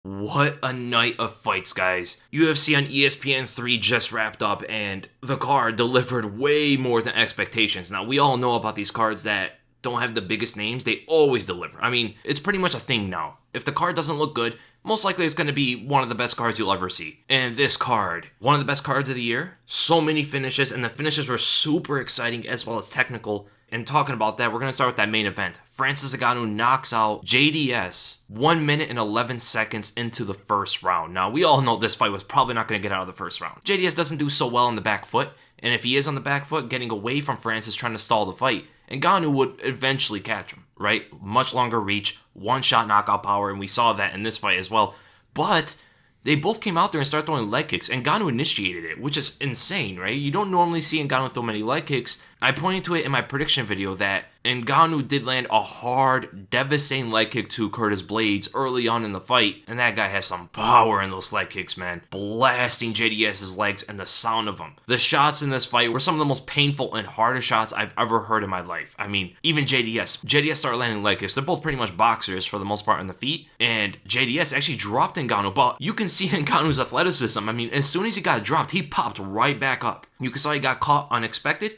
What a night of fights, guys. UFC on ESPN 3 just wrapped up, and the card delivered way more than expectations. Now, we all know about these cards that don't have the biggest names. They always deliver. I mean, it's pretty much a thing now. If the card doesn't look good, most likely it's going to be one of the best cards you'll ever see. And this card, one of the best cards of the year. So many finishes, and the finishes were super exciting as well as technical. And talking about that, we're going to start with that main event. Francis Ngannou knocks out JDS 1 minute and 11 seconds into the first round. Now, we all know this fight was probably not going to get out of the first round. JDS doesn't do so well on the back foot, and if he is on the back foot, getting away from Francis trying to stall the fight, Ngannou would eventually catch him, right? Much longer reach, one-shot knockout power, and we saw that in this fight as well. But they both came out there and started throwing leg kicks. Ngannou initiated it, which is insane, right? You don't normally see Ngannou throw many leg kicks. I pointed to it in my prediction video that Ngannou did land a hard, devastating leg kick to Curtis Blades early on in the fight, and that guy has some power in those leg kicks, man. Blasting JDS's legs and the sound of them. The shots in this fight were some of the most painful and hardest shots I've ever heard in my life. I mean, even JDS started landing leg kicks. They're both pretty much boxers for the most part on the feet, and JDS actually dropped Ngannou, but you can see Ngannou's athleticism. I mean, as soon as he got dropped, he popped right back up. You saw he got caught unexpected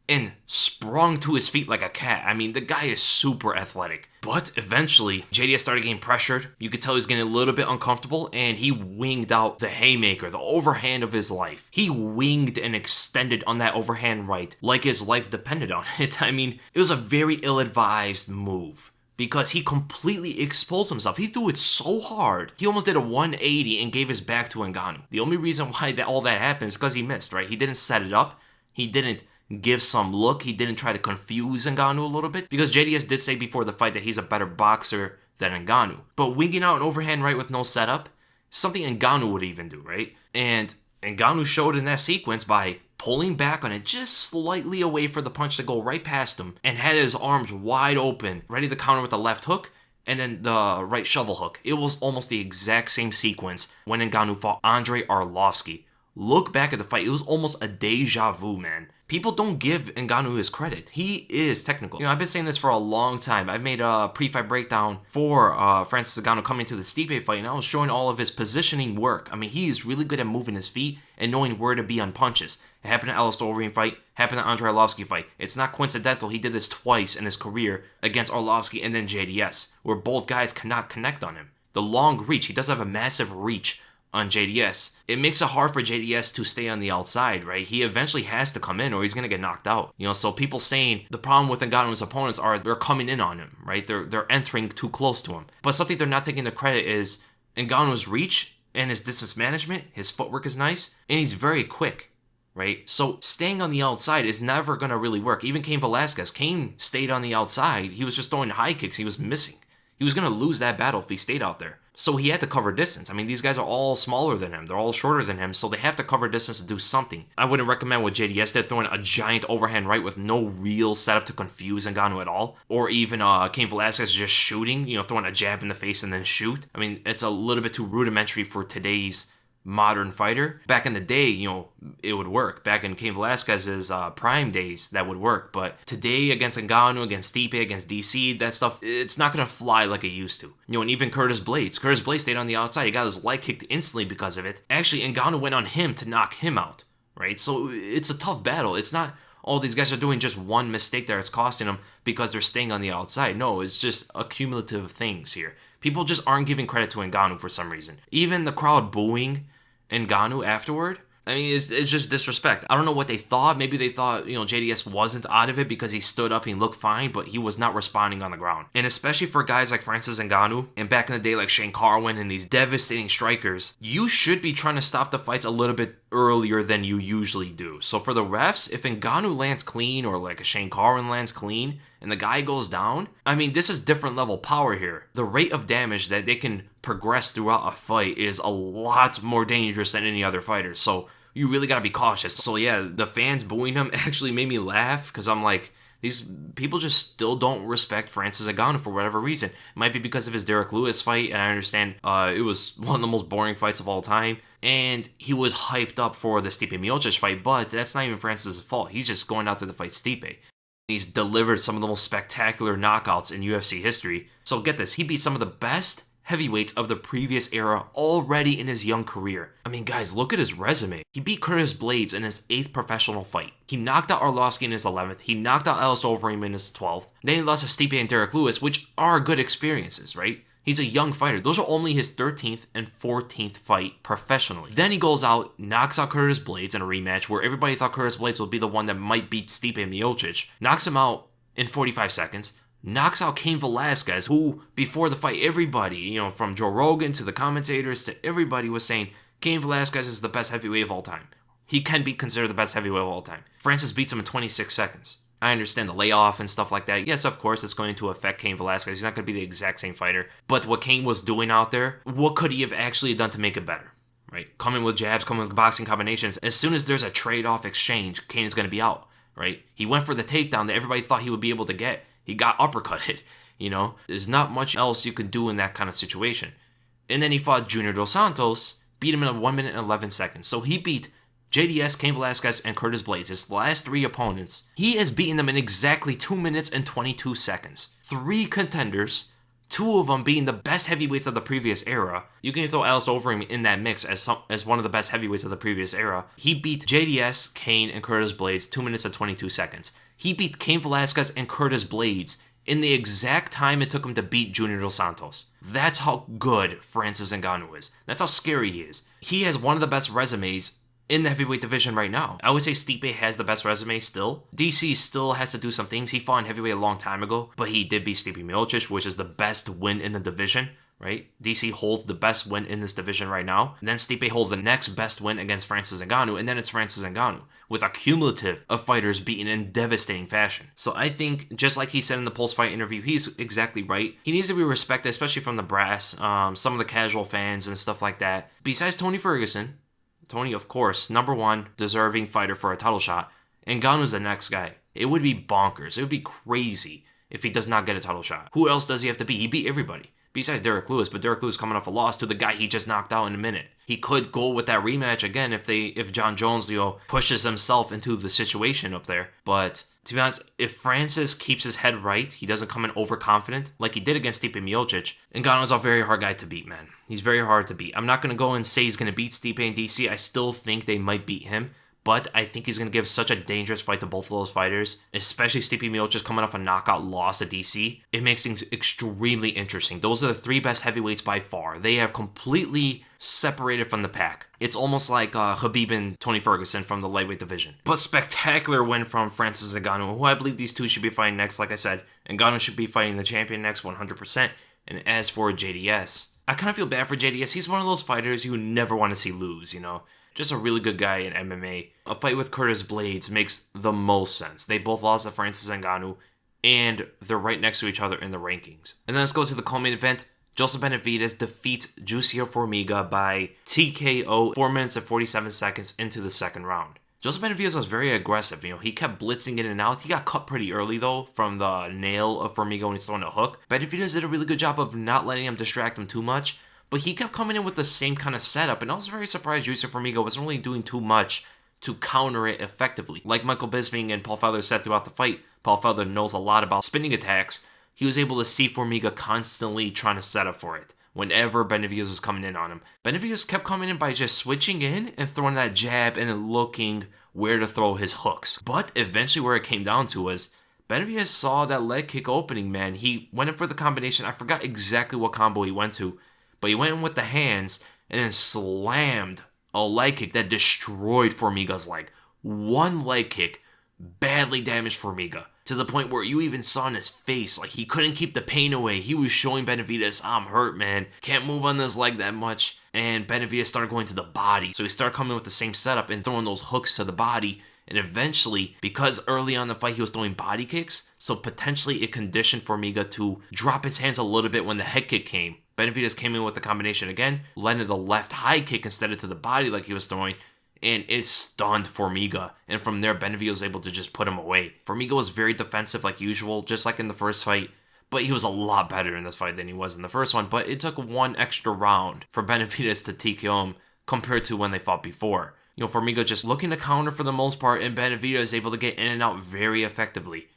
and sprung to his feet like a cat. I mean, the guy is super athletic. But eventually, JDS started getting pressured. You could tell he was getting a little bit uncomfortable, and he winged out the haymaker, the overhand of his life. He winged and extended on that overhand right like his life depended on it. I mean, it was a very ill-advised move, because he completely exposed himself. He threw it so hard. He almost did a 180 and gave his back to Ngannou. The only reason why all that happened is because he missed, right? He didn't set it up. He didn't give some look. He didn't try to confuse Ngannou a little bit, because JDS did say before the fight that he's a better boxer than Ngannou. But winging out an overhand right with no setup, something Ngannou would even do, right? And Ngannou showed in that sequence by pulling back on it just slightly away for the punch to go right past him, and had his arms wide open, ready to counter with the left hook and then the right shovel hook. It was almost the exact same sequence when Ngannou fought Andrei Arlovski. Look back at the fight. It was almost a deja vu, man. People don't give Ngannou his credit. He is technical. You know, I've been saying this for a long time. I've made a pre-fight breakdown for Francis Ngannou coming to the Stipe fight, and I was showing all of his positioning work. I mean, he is really good at moving his feet and knowing where to be on punches. It happened at Alistair Overeem fight, happened at Andrei Arlovski fight. It's not coincidental he did this twice in his career against Arlovski and then JDS, where both guys cannot connect on him. The long reach, he does have a massive reach on JDS. It makes it hard for JDS to stay on the outside, right? He eventually has to come in or he's going to get knocked out. You know, so people saying the problem with Ngannou's opponents are they're coming in on him, right? They're entering too close to him. But something they're not taking the credit is Ngannou's reach and his distance management. His footwork is nice and he's very quick, right? So staying on the outside is never going to really work. Even Cain Velasquez, Cain stayed on the outside. He was just throwing high kicks. He was missing. He was going to lose that battle if he stayed out there. So he had to cover distance. I mean, these guys are all smaller than him. They're all shorter than him, so they have to cover distance to do something. I wouldn't recommend what JDS did, throwing a giant overhand right with no real setup to confuse Ngannou at all. Or even Cain Velasquez just shooting, you know, throwing a jab in the face and then shoot. I mean, it's a little bit too rudimentary for today's modern fighter. Back in the day, you know, it would work. Back in Cain Velasquez's prime days, that would work. But today, against Ngannou, against Stipe, against DC, that stuff, it's not going to fly like it used to. You know, and even Curtis Blades stayed on the outside. He got his leg kicked instantly because of it. Actually, Ngannou went on him to knock him out, right? So it's a tough battle. It's not all these guys are doing just one mistake there. It's costing them because they're staying on the outside. No, it's just accumulative things here. People just aren't giving credit to Ngannou for some reason. Even the crowd booing Ngannou afterward, I mean, it's just disrespect. I don't know what they thought. Maybe they thought, you know, JDS wasn't out of it because he stood up and looked fine, but he was not responding on the ground. And especially for guys like Francis Ngannou, and back in the day like Shane Carwin and these devastating strikers, you should be trying to stop the fights a little bit earlier than you usually do. So for the refs, if Ngannou lands clean or like a Shane Carwin lands clean and the guy goes down, I mean, this is different level power here. The rate of damage that they can progress throughout a fight is a lot more dangerous than any other fighter. So you really got to be cautious. So yeah, the fans booing him actually made me laugh because I'm like, these people just still don't respect Francis Ngannou for whatever reason. It might be because of his Derek Lewis fight, and I understand it was one of the most boring fights of all time, and he was hyped up for the Stipe Miocic fight, but that's not even Francis' fault. He's just going out there to fight Stipe. He's delivered some of the most spectacular knockouts in UFC history. So get this, he beat some of the best heavyweights of the previous era already in his young career. I mean, guys, look at his resume. He beat Curtis Blades in his 8th professional fight. He knocked out Arlovski in his 11th. He knocked out Alice Overeem in his 12th. Then he lost to Stipe and Derek Lewis, which are good experiences, right? He's a young fighter. Those are only his 13th and 14th fight professionally. Then he goes out, knocks out Curtis Blades in a rematch where everybody thought Curtis Blades would be the one that might beat Stipe Miocic. Knocks him out in 45 seconds. Knocks out Cain Velasquez, who, before the fight, everybody, from Joe Rogan to the commentators to everybody was saying Cain Velasquez is the best heavyweight of all time. He can be considered the best heavyweight of all time. Francis beats him in 26 seconds. I understand the layoff and stuff like that. Yes, of course, it's going to affect Cain Velasquez. He's not going to be the exact same fighter. But what Cain was doing out there, what could he have actually done to make it better? Right? Coming with jabs, coming with boxing combinations. As soon as there's a trade-off exchange, Cain is going to be out. Right? He went for the takedown that everybody thought he would be able to get. He got uppercutted. There's not much else you can do in that kind of situation. And then he fought Junior Dos Santos, beat him in 1 minute and 11 seconds. So he beat JDS, Cain Velasquez, and Curtis Blades, his last 3 opponents. He has beaten them in exactly 2 minutes and 22 seconds. 3 contenders, 2 of them being the best heavyweights of the previous era. You can throw Alice Overeem in that mix as one of the best heavyweights of the previous era. He beat JDS, Cain, and Curtis Blades 2 minutes and 22 seconds. He beat Cain Velasquez and Curtis Blades in the exact time it took him to beat Junior Dos Santos. That's how good Francis Ngannou is. That's how scary he is. He has one of the best resumes in the heavyweight division right now. I would say Stipe has the best resume still. DC still has to do some things. He fought in heavyweight a long time ago, but he did beat Stipe Miocic, which is the best win in the division, right? DC holds the best win in this division right now. And then Stipe holds the next best win against Francis Ngannou, and then it's Francis Ngannou, with a cumulative of fighters beaten in devastating fashion. So I think, just like he said in the post-fight interview, he's exactly right. He needs to be respected, especially from the brass, some of the casual fans and stuff like that. Besides Tony Ferguson, Tony, of course, number 1 deserving fighter for a title shot, and Ngannou's the next guy. It would be bonkers. It would be crazy if he does not get a title shot. Who else does he have to beat? He beat everybody. Besides Derek Lewis, but Derek Lewis coming off a loss to the guy he just knocked out in a minute. He could go with that rematch again if John Jones, pushes himself into the situation up there. But to be honest, if Francis keeps his head right, he doesn't come in overconfident like he did against Stipe Miocic, Ngannou's a very hard guy to beat, man. He's very hard to beat. I'm not going to go and say he's going to beat Stipe and DC. I still think they might beat him. But I think he's going to give such a dangerous fight to both of those fighters, especially Stipe Miocic coming off a knockout loss at DC. It makes things extremely interesting. Those are the 3 best heavyweights by far. They have completely separated from the pack. It's almost like Khabib and Tony Ferguson from the lightweight division. But spectacular win from Francis Ngannou, who I believe these 2 should be fighting next. Like I said, Ngannou should be fighting the champion next 100%. And as for JDS, I kind of feel bad for JDS. He's one of those fighters you never want to see lose, Just a really good guy in MMA. A fight with Curtis Blades makes the most sense. They both lost to Francis Ngannou, and they're right next to each other in the rankings. And then let's go to the co-main event. Joseph Benavidez defeats Jussier Formiga by TKO 4 minutes and 47 seconds into the second round. Joseph Benavidez was very aggressive. He kept blitzing in and out. He got cut pretty early, though, from the nail of Formiga when he's throwing a hook. Benavidez did a really good job of not letting him distract him too much. But he kept coming in with the same kind of setup, and I was very surprised Jussier Formiga wasn't really doing too much to counter it effectively. Like Michael Bisping and Paul Felder said throughout the fight, Paul Felder knows a lot about spinning attacks. He was able to see Formiga constantly trying to set up for it whenever Benavidez was coming in on him. Benavidez kept coming in by just switching in and throwing that jab and then looking where to throw his hooks. But eventually where it came down to was Benavidez saw that leg kick opening, man. He went in for the combination. I forgot exactly what combo he went to, but he went in with the hands and then slammed a leg kick that destroyed Formiga's leg. One leg kick badly damaged Formiga to the point where you even saw in his face, like he couldn't keep the pain away. He was showing Benavidez, I'm hurt, man. Can't move on this leg that much. And Benavidez started going to the body. So he started coming with the same setup and throwing those hooks to the body. And eventually, because early on in the fight he was throwing body kicks, so potentially it conditioned Formiga to drop his hands a little bit when the head kick came. Benavidez came in with the combination again, led to the left high kick instead of to the body like he was throwing, and it stunned Formiga. And from there, Benavidez was able to just put him away. Formiga was very defensive like usual, just like in the first fight, but he was a lot better in this fight than he was in the first one. But it took one extra round for Benavidez to TKO him compared to when they fought before. Formiga just looking to counter for the most part, and Benavidez is able to get in and out very effectively.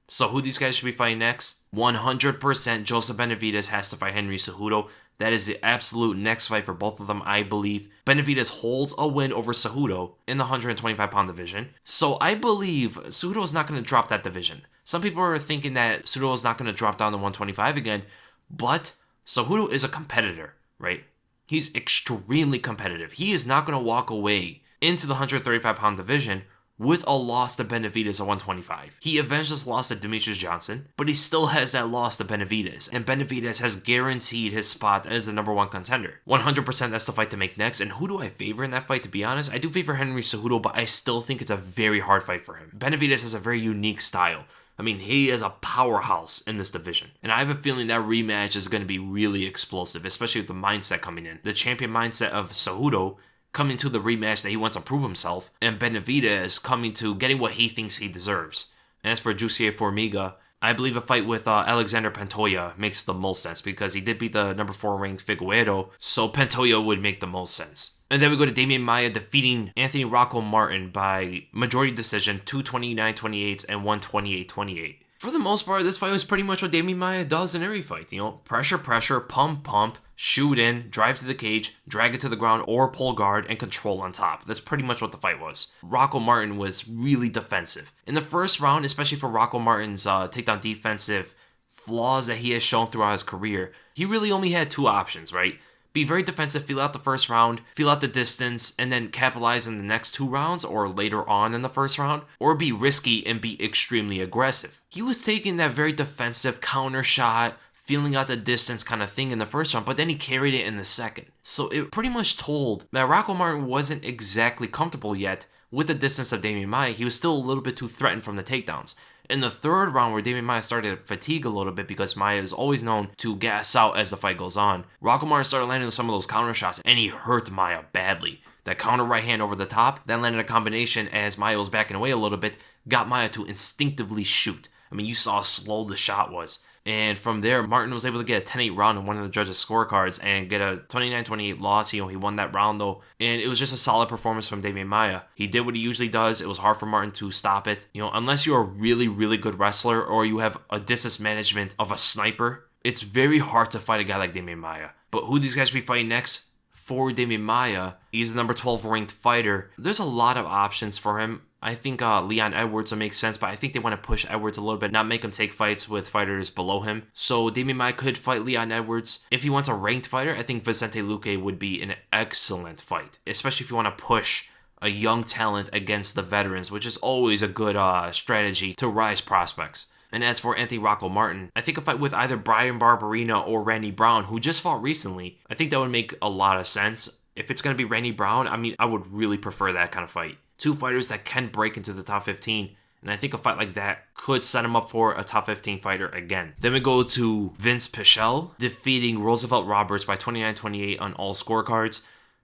So who these guys should be fighting next? 100% Joseph Benavidez has to fight Henry Cejudo. That is the absolute next fight for both of them, I believe. Benavidez holds a win over Cejudo in the 125-pound division. So I believe Cejudo is not going to drop that division. Some people are thinking that Cejudo is not going to drop down to 125 again, but Cejudo is a competitor, right? He's extremely competitive. He is not going to walk away into the 135-pound division with a loss to Benavidez at 125. He avenged his loss to Demetrius Johnson, but he still has that loss to Benavidez, and Benavidez has guaranteed his spot as the number 1 contender. 100% that's the fight to make next, and who do I favor in that fight, to be honest? I do favor Henry Cejudo, but I still think it's a very hard fight for him. Benavidez has a very unique style. I mean, he is a powerhouse in this division. And I have a feeling that rematch is going to be really explosive, especially with the mindset coming in. The champion mindset of Cejudo coming to the rematch that he wants to prove himself, and Benavidez coming to getting what he thinks he deserves. And as for Jussier Formiga, I believe a fight with Alexander Pantoja makes the most sense because he did beat the number 4 ranked Figueiredo, so Pantoja would make the most sense. And then we go to Demian Maia defeating Anthony Rocco Martin by majority decision, 229-28 and 128-28. For the most part, this fight was pretty much what Demian Maia does in every fight. You know, pressure, pump, shoot in, drive to the cage, drag it to the ground, or pull guard and control on top. That's pretty much what the fight was. Rocco Martin was really defensive. In the first round, especially for Rocco Martin's takedown defensive flaws that he has shown throughout his career, he really only had 2 options, right? Be very defensive, feel out the first round, feel out the distance, and then capitalize in the next 2 rounds or later on in the first round, or be risky and be extremely aggressive. He was taking that very defensive counter shot, feeling out the distance kind of thing in the first round, but then he carried it in the second. So it pretty much told that Rocco Martin wasn't exactly comfortable yet with the distance of Demian Maia. He was still a little bit too threatened from the takedowns. In the third round, where Demian Maia started to fatigue a little bit because Maia is always known to gas out as the fight goes on, Rocco Martin started landing some of those counter shots, and he hurt Maia badly. That counter right hand over the top, then landed a combination as Maia was backing away a little bit, got Maia to instinctively shoot. I mean, you saw how slow the shot was. And from there, Martin was able to get a 10-8 round in one of the judges' scorecards and get a 29-28 loss. You know, he won that round though. And it was just a solid performance from Demian Maia. He did what he usually does. It was hard for Martin to stop it. You know, unless you're a really, really good wrestler or you have a distance management of a sniper, it's very hard to fight a guy like Demian Maia. But who these guys will be fighting next? For Demian Maia, he's the number 12 ranked fighter. There's a lot of options for him. I think Leon Edwards will make sense, but I think they want to push Edwards a little bit, not make him take fights with fighters below him. So Demian Maia could fight Leon Edwards. If he wants a ranked fighter, I think Vicente Luque would be an excellent fight, especially if you want to push a young talent against the veterans, which is always a good strategy to rise prospects. And as for Anthony Rocco Martin, I think a fight with either Brian Barberina or Randy Brown, who just fought recently, I think that would make a lot of sense. If it's going to be Randy Brown, I mean, I would really prefer that kind of fight. 2 fighters that can break into the top 15, and I think a fight like that could set him up for a top 15 fighter again. Then we go to Vince Pichel defeating Roosevelt Roberts by 29-28 on all scorecards.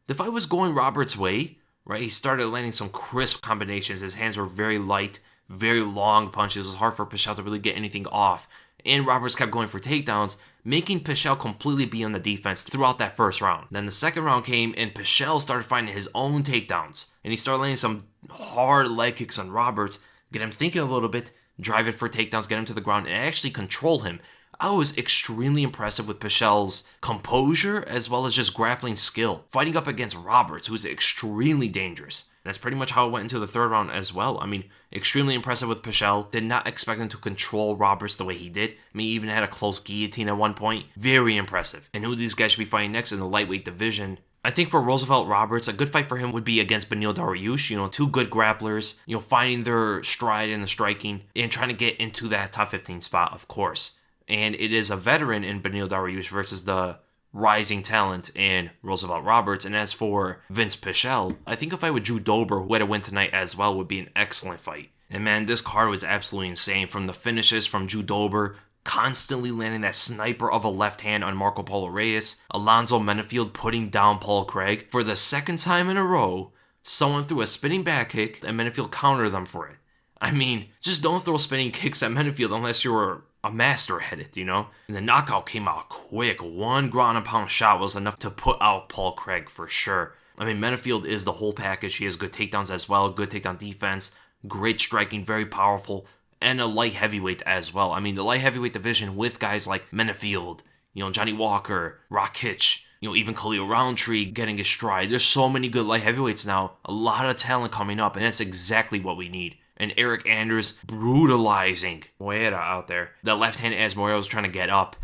The fight was going Roberts' way, right? He started landing some crisp combinations. His hands were very light, very long punches. It was hard for Pichel to really get anything off. And Roberts kept going for takedowns, making Pichel completely be on the defense throughout that first round. Then the second round came, and Pichel started finding his own takedowns. And he started landing some hard leg kicks on Roberts, get him thinking a little bit, drive it for takedowns, get him to the ground, and actually control him. I was extremely impressive with Pichel's composure as well as just grappling skill, fighting up against Roberts, who's extremely dangerous. That's pretty much how it went into the third round as well. I mean, extremely impressive with Pichel. Did not expect him to control Roberts the way he did. I mean, he even had a close guillotine at one point. Very impressive. And who these guys should be fighting next in the lightweight division? I think for Roosevelt Roberts, a good fight for him would be against Beneil Dariush. You know, 2 good grapplers, you know, finding their stride in the striking and trying to get into that top 15 spot, of course. And it is a veteran in Beneil Dariush versus the rising talent in Roosevelt Roberts. And as for Vince Pichel, I think a fight with Drew Dober, who had a win tonight as well, would be an excellent fight. And man, this card was absolutely insane. From the finishes from Drew Dober, constantly landing that sniper of a left hand on Marco Polo Reyes, Alonzo Menefield putting down Paul Craig. For the second time in a row, someone threw a spinning back kick and Menefield countered them for it. I mean, just don't throw spinning kicks at Menefield unless you're a master at it, you know? And the knockout came out quick. 1 ground and pound shot was enough to put out Paul Craig for sure. I mean, Menefield is the whole package. He has good takedowns as well, good takedown defense, great striking, very powerful, and a light heavyweight as well. I mean, the light heavyweight division with guys like Benavidez, Johnny Walker, Rakic, even Khalil Roundtree getting his stride. There's so many good light heavyweights now. A lot of talent coming up, and that's exactly what we need. And Eric Anders brutalizing Maia out there. The left hand as Maia was trying to get up.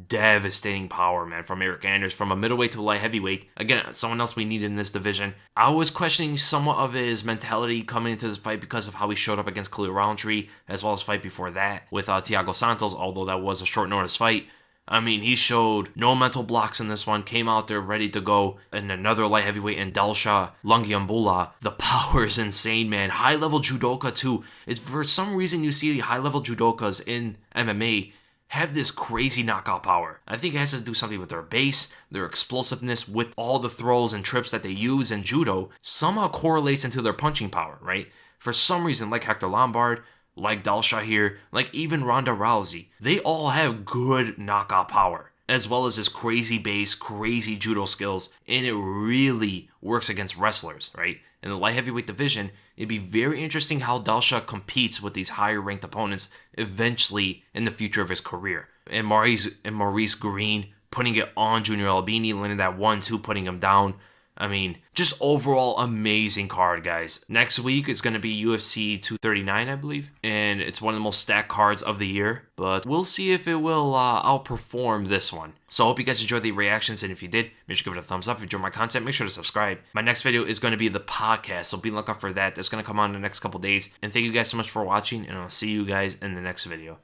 Devastating power, man, from Eric Anders, from a middleweight to a light heavyweight. Again, someone else we need in this division. I was questioning somewhat of his mentality coming into this fight because of how he showed up against Khalil Roundtree, as well as fight before that with Thiago Santos, although that was a short notice fight. I mean, he showed no mental blocks in this one, came out there ready to go. And another light heavyweight in Dalsha Lungiambula. The power is insane, man. High-level judoka, too. It's for some reason you see high-level judokas in MMA have this crazy knockout power. I think it has to do something with their base, their explosiveness, with all the throws and trips that they use in judo, somehow correlates into their punching power, right? For some reason, like Hector Lombard, like Dalsha here, like even Ronda Rousey, they all have good knockout power, as well as this crazy base, crazy judo skills, and it really works against wrestlers, right? In the light heavyweight division, it'd be very interesting how Dalsha competes with these higher ranked opponents eventually in the future of his career. And Maurice Green putting it on Junior Albini, landing that 1-2, putting him down. I mean, just overall amazing card, guys. Next week is going to be UFC 239, I believe. And it's one of the most stacked cards of the year. But we'll see if it will outperform this one. So I hope you guys enjoyed the reactions. And if you did, make sure to give it a thumbs up. If you enjoyed my content, make sure to subscribe. My next video is going to be the podcast. So be looking out for that. That's going to come on in the next couple days. And thank you guys so much for watching. And I'll see you guys in the next video.